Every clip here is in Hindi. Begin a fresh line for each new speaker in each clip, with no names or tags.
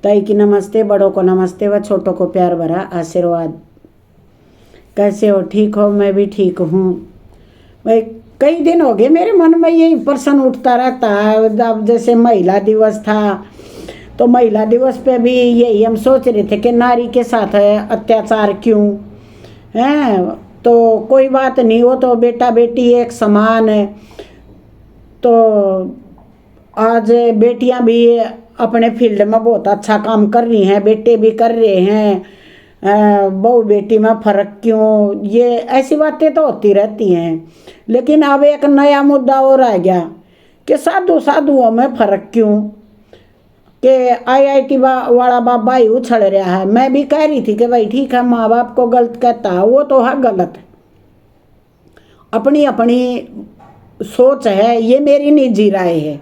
ताई की नमस्ते, बड़ों को नमस्ते व छोटों को प्यार भरा आशीर्वाद। कैसे हो? ठीक हो? मैं भी ठीक हूँ भाई। कई दिन हो गए मेरे मन में यही प्रश्न उठता रहता है। अब जैसे महिला दिवस था तो महिला दिवस पे भी यही हम सोच रहे थे कि नारी के साथ अत्याचार क्यों है। तो कोई बात नहीं, वो तो बेटा बेटी एक समान है। तो आज बेटियां भी अपने फील्ड में बहुत अच्छा काम कर रही हैं, बेटे भी कर रहे हैं। बहू बेटी में फर्क क्यों? ये ऐसी बातें तो होती रहती हैं। लेकिन अब एक नया मुद्दा और आ गया कि साधु साधुओं में फर्क क्यों? कि आईआईटी वाला बाबा ही उछल रहा है। मैं भी कह रही थी कि भाई ठीक है, माँ बाप को गलत कहता है वो तो है गलत, अपनी अपनी सोच है, ये मेरी निजी राय है।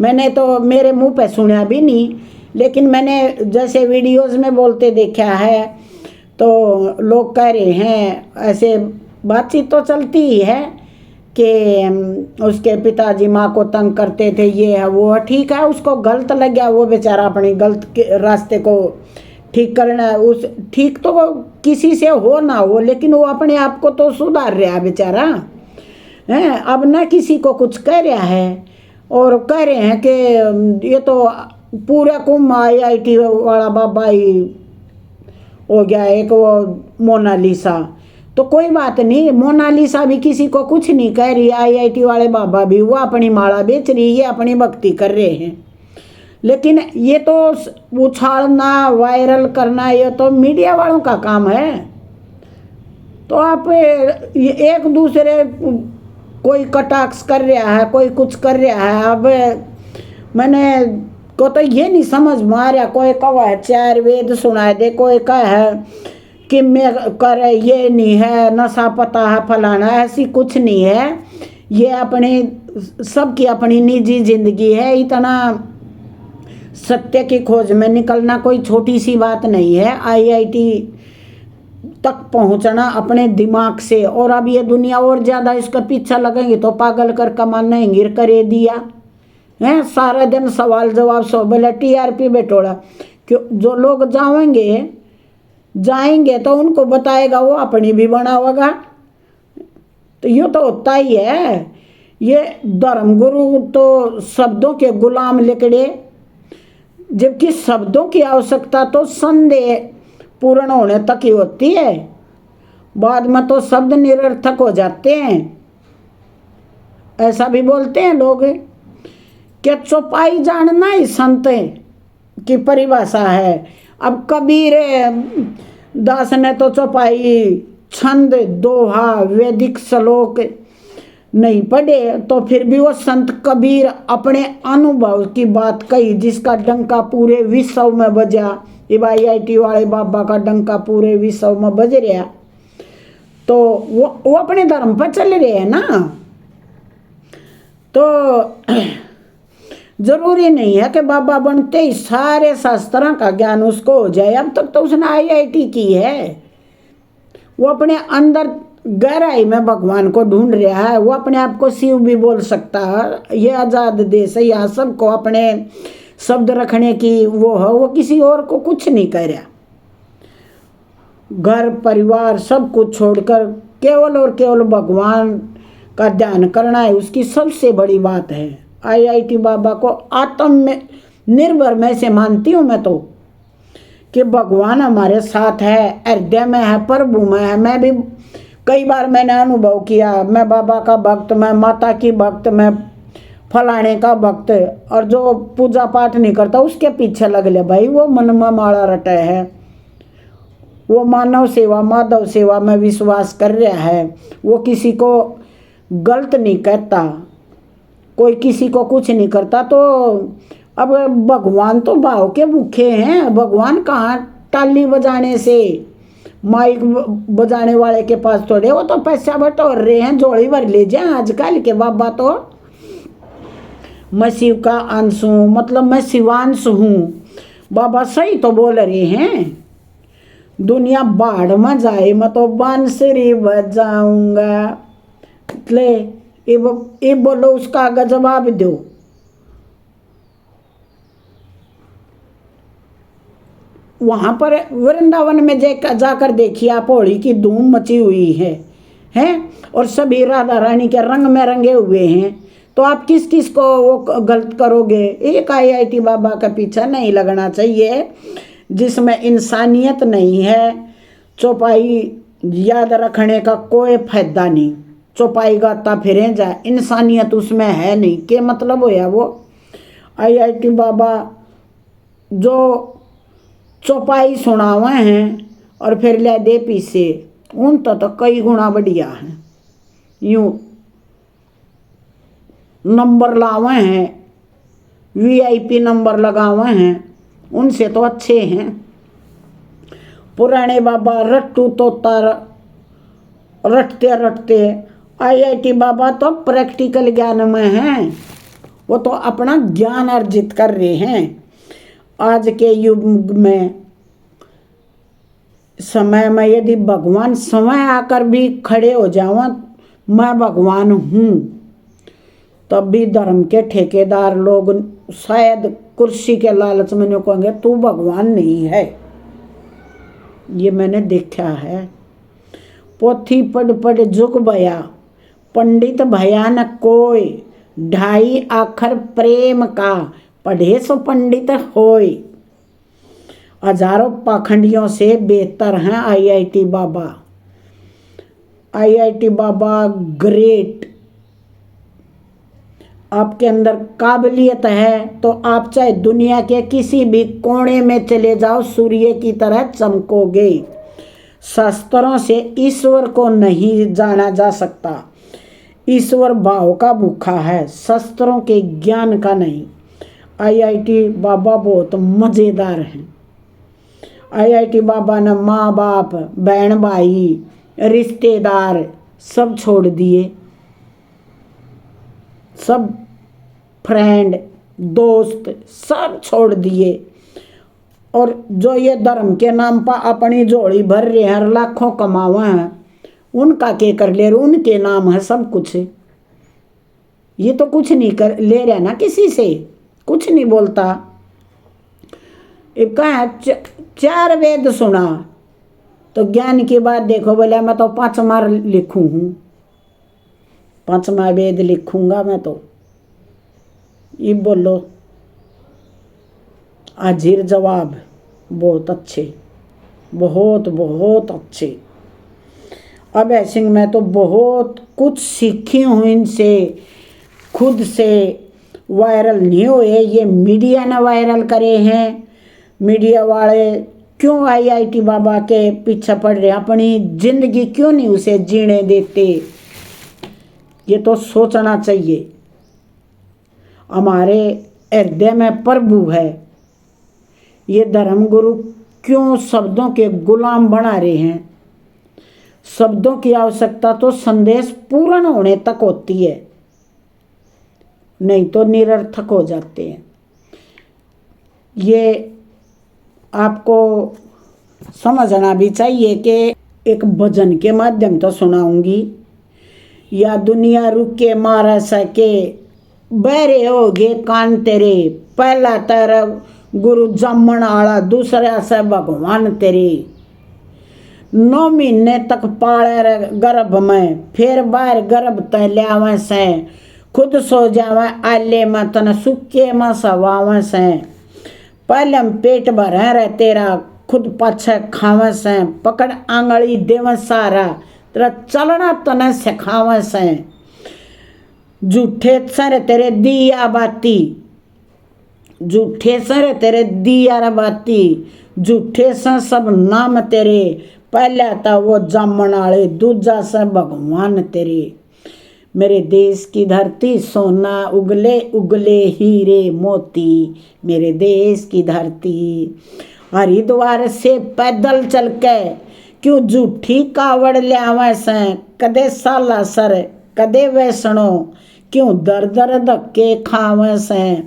मैंने तो मेरे मुंह पे सुना भी नहीं, लेकिन मैंने जैसे वीडियोस में बोलते देखा है तो लोग कह रहे हैं, ऐसे बातचीत तो चलती ही है कि उसके पिताजी माँ को तंग करते थे, ये है वो है। ठीक है, उसको गलत लग गया, वो बेचारा अपने गलत के रास्ते को ठीक करना है। उस ठीक तो किसी से हो ना हो, लेकिन वो अपने आप को तो सुधार रहा है बेचारा है। अब ना किसी को कुछ कह रहा है और कह रहे हैं कि ये तो पूरा कुंभ आईआईटी वाला बाबा ही हो गया एक, वो मोनालिसा। तो कोई बात नहीं, मोनालिसा भी किसी को कुछ नहीं कह रही, आईआईटी वाले बाबा भी वो अपनी माला बेच रही है, अपनी भक्ति कर रहे हैं। लेकिन ये तो उछालना वायरल करना ये तो मीडिया वालों का काम है। तो आप एक दूसरे कोई कटाक्ष कर रहा है, कोई कुछ कर रहा है। अब मैंने को तो ये नहीं समझ में आ रहा, कोई कहा है चार वेद सुनाए दे, कोई कहा है कि मैं करे ये नहीं है, नशा पता है फलाना, ऐसी कुछ नहीं है। ये अपनी सबकी अपनी निजी जिंदगी है। इतना सत्य की खोज में निकलना कोई छोटी सी बात नहीं है। आईआईटी तक पहुंचना अपने दिमाग से, और अब ये दुनिया और ज़्यादा इसका पीछा लगेंगे तो पागल कर कमाना हिंगिर करे दिया है। सारा दिन सवाल जवाब सो बोले टीआरपी बेटोड़ा। क्यों? जो लोग जाएंगे तो उनको बताएगा, वो अपनी भी बनावेगा। तो ये तो होता ही है। ये धर्मगुरु तो शब्दों के गुलाम लिकड़े, जबकि शब्दों की आवश्यकता तो संदेह पूर्ण होने तक ही होती है। बाद में तो शब्द निरर्थक हो जाते हैं। ऐसा भी बोलते हैं लोग कि चौपाई जानना ही संत की परिभाषा है। अब कबीर दास ने तो चौपाई छंद दोहा वैदिक श्लोक नहीं पढ़े, तो फिर भी वो संत कबीर अपने अनुभव की बात कही, जिसका डंका पूरे विश्व में बजा। ये आईआईटी वाले बाबा का डंका पूरे विश्व में बज रहा, तो वो अपने धर्म पर चल रहे हैं ना। तो जरूरी नहीं है कि बाबा बनते ही सारे शास्त्रों का ज्ञान उसको हो जाए। अब तक तो उसने आईआईटी की है। वो अपने अंदर गहराई में भगवान को ढूंढ रहा है। वो अपने आप को शिव भी बोल सकता है। ये आज़ाद देश है, यहाँ सबको अपने शब्द रखने की वो है। वो किसी और को कुछ नहीं कह रहा। घर परिवार सब कुछ छोड़कर केवल और केवल भगवान का ध्यान करना है उसकी सबसे बड़ी बात है। आईआईटी बाबा को आत्म में निर्भर में से मानती हूँ मैं तो, कि भगवान हमारे साथ है, हृदय में है, प्रभु में है। मैं भी कई बार मैंने अनुभव किया, मैं बाबा का भक्त, मैं माता की भक्त, मैं फलाने का भक्त, और जो पूजा पाठ नहीं करता उसके पीछे लग ले भाई, वो मन में माला रटे है। वो मानव सेवा माधव सेवा में विश्वास कर रहा है। वो किसी को गलत नहीं कहता, कोई किसी को कुछ नहीं करता। तो अब भगवान तो भाव के भूखे हैं। भगवान कहाँ ताली बजाने से, माइक बजाने वाले के पास थोड़े, वो तो पैसा बटोर रहे हैं, जोड़ी भर ले जाए आजकल के बाबा। तो मैं शिव का अंश हूँ, मतलब मैं शिवांश हूँ। बाबा सही तो बोल रहे हैं। दुनिया बाढ़ में जाए मैं तो बांसुरी बजाऊंगा। ले ये बोलो, उसका आगे जवाब दो। वहाँ पर वृंदावन में जाकर देखिए आप, होली की धूम मची हुई है हैं, और सभी राधा रानी के रंग में रंगे हुए हैं। तो आप किस किस को वो गलत करोगे? एक IIT बाबा का पीछा नहीं लगना चाहिए जिसमें इंसानियत नहीं है। चौपाई याद रखने का कोई फायदा नहीं, चौपाई गाता फिरें जाए, इंसानियत उसमें है नहीं, क्या मतलब होया वो? IIT बाबा जो चौपाई सुनावे हैं और फिर ले दे पीछे, उन तो कई गुना बढ़िया हैं। यूं नंबर लावे हैं, VIP नंबर लगावे हैं, उनसे तो अच्छे हैं। पुराने बाबा रट्टू तोता रटते रटते, IIT बाबा तो प्रैक्टिकल ज्ञान में हैं, वो तो अपना ज्ञान अर्जित कर रहे हैं। आज के युग में समय में यदि भगवान समय आकर भी खड़े हो जावा, मैं भगवान हूँ, तब भी धर्म के ठेकेदार लोग शायद कुर्सी के लालच में नहीं कहेंगे तू भगवान नहीं है। ये मैंने देखा है। पोथी पढ़ पढ़ जुग भया, पंडित भया न कोई, 2.5 अक्षर प्रेम का, पढ़े सो पंडित होय। हजारों पाखंडियों से बेहतर हैं IIT बाबा। IIT बाबा ग्रेट। आपके अंदर काबिलियत है तो आप चाहे दुनिया के किसी भी कोने में चले जाओ, सूर्य की तरह चमकोगे। शास्त्रों से ईश्वर को नहीं जाना जा सकता। ईश्वर भाव का भूखा है, शास्त्रों के ज्ञान का नहीं। IIT बाबा बहुत मज़ेदार हैं। IIT बाबा ने माँ बाप, बहन भाई, रिश्तेदार सब छोड़ दिए, सब फ्रेंड दोस्त सब छोड़ दिए, और जो ये धर्म के नाम पर अपनी झोली भर रहे हैं, लाखों कमावा हैं, उनका के कर ले, उनके नाम है सब कुछ। ये तो कुछ नहीं कर ले रहे ना, किसी से कुछ नहीं बोलता। एक कहा 4 वेद सुना तो ज्ञान की बात देखो, बोले मैं तो 5वां लिखूं हूँ, 5वां वेद लिखूंगा मैं तो। ये बोलो हाजिर जवाब बहुत अच्छे, बहुत बहुत अच्छे। अब ऐसे मैं तो बहुत कुछ सीखी हूँ इनसे, खुद से वायरल नहीं हुए, ये मीडिया ने वायरल करे हैं। मीडिया वाले क्यों IIT बाबा के पीछे पड़ रहे हैं, अपनी जिंदगी क्यों नहीं उसे जीने देते? ये तो सोचना चाहिए। हमारे हृदय में प्रभु है, ये धर्मगुरु क्यों शब्दों के गुलाम बना रहे हैं? शब्दों की आवश्यकता तो संदेश पूर्ण होने तक होती है, नहीं तो निरर्थक हो जाते हैं। ये आपको समझना भी चाहिए कि एक भजन के माध्यम तो सुनाऊंगी। या दुनिया रुक के मारा सके, बहरे हो गए कान तेरे, पहला तेरा गुरु जमन आला, दूसरा से भगवान तेरे। 9 महीने तक पाले गर्भ में, फिर बाहर गर्भ तय लियावे से, खुद सो जावे आले में तन सुखे में सवावे से। पहले में पेट भरे रहे तेरा, खुद पाछे खावे से, पकड़ आंगली देवे सारा, तेरा चलना तने सिखावे से। झूठे सर तेरे दिया बाती, झूठे सर तेरे दिया बाती, झूठे से सब नाम तेरे, पहला था वो जामन आले, दूजा से भगवान तेरे। मेरे देश की धरती सोना उगले उगले हीरे मोती, मेरे देश की धरती। हरिद्वार से पैदल चल के क्यों झूठी कावड़ लियावे से, कदे साला सर कदे वैष्णो, क्यों दर दर धक्के खावे से।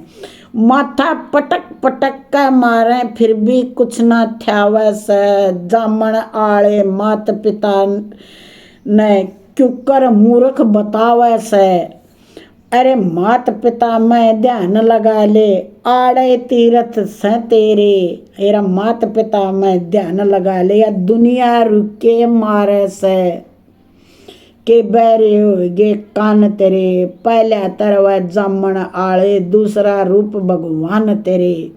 माथा पटक पटक के मारे फिर भी कुछ ना थ्यावे से, जामन आले मात पिता ने क्यों कर मूर्ख बतावे से। अरे मात पिता में ध्यान लगा ले, आड़े तीरथ से तेरे, एरा मात पिता में ध्यान लगा लिया, दुनिया रुके मारे से के बैरे होगे कान तेरे, पहला तरवा जामन आले, दूसरा रूप भगवान तेरे।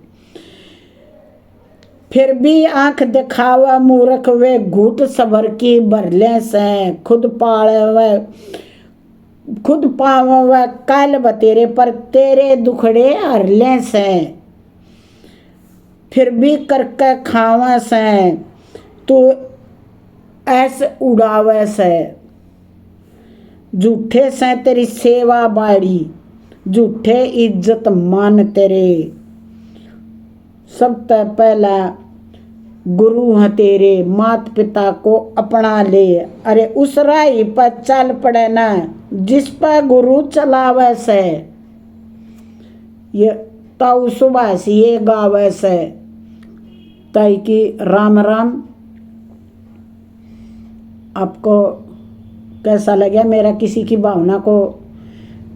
फिर भी आंख दिखावा मूर्ख वे, घूट सबर की भरले से, खुद पाव व काल बतेरे, पर तेरे दुखड़े हरले से। फिर भी करके खावा से, तू ऐसे उड़ावे से, झूठे से तेरी सेवा बाड़ी, झूठे इज्जत मान तेरे। सब तय पहला गुरु है तेरे, मात पिता को अपना ले, अरे उस राही पर चल पड़े ना जिस पर गुरु चलावे से। ये ताऊ सुबह से ये गावे से, तय की राम राम। आपको कैसा लगे मेरा, किसी की भावना को,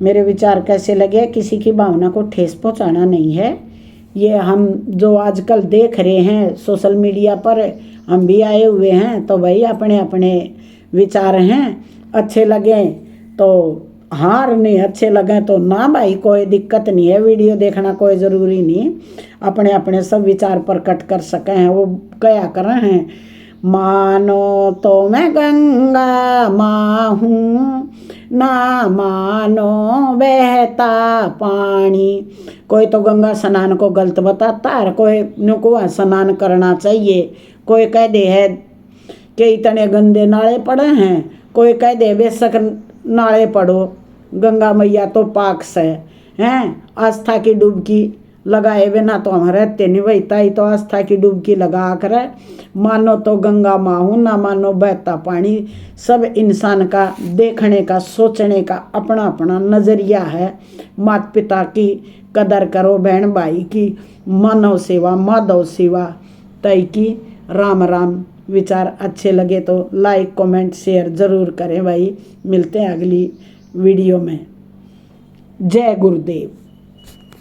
मेरे विचार कैसे लगे, किसी की भावना को ठेस पहुंचाना नहीं है। ये हम जो आजकल देख रहे हैं सोशल मीडिया पर, हम भी आए हुए हैं, तो वही अपने अपने विचार हैं। अच्छे लगे तो हाँ, नहीं अच्छे लगे तो ना भाई, कोई दिक्कत नहीं है। वीडियो देखना कोई ज़रूरी नहीं, अपने अपने सब विचार प्रकट कर सके हैं। वो क्या कर रहे हैं, मानो तो मैं गंगा माँ हूँ, ना मानो बहता पानी। कोई तो गंगा स्नान को गलत बताता है, कोई नुको स्नान करना चाहिए। कोई कह दे है कि इतने गंदे नाले पड़े हैं, कोई कह दे बेशक नाले पड़ो, गंगा मैया तो पाक से हैं। आस्था की डुबकी लगाए बिना तो हम रहते नहीं, वही ताई तो आस्था की डुबकी लगा कर, मानो तो गंगा माँ हूँ, ना मानो बहता पानी। सब इंसान का देखने का, सोचने का अपना अपना नज़रिया है। माता पिता की कदर करो, बहन भाई की मानव सेवा, माधव सेवा। तय की राम राम। विचार अच्छे लगे तो लाइक कमेंट शेयर ज़रूर करें भाई। मिलते हैं अगली वीडियो में। जय गुरुदेव।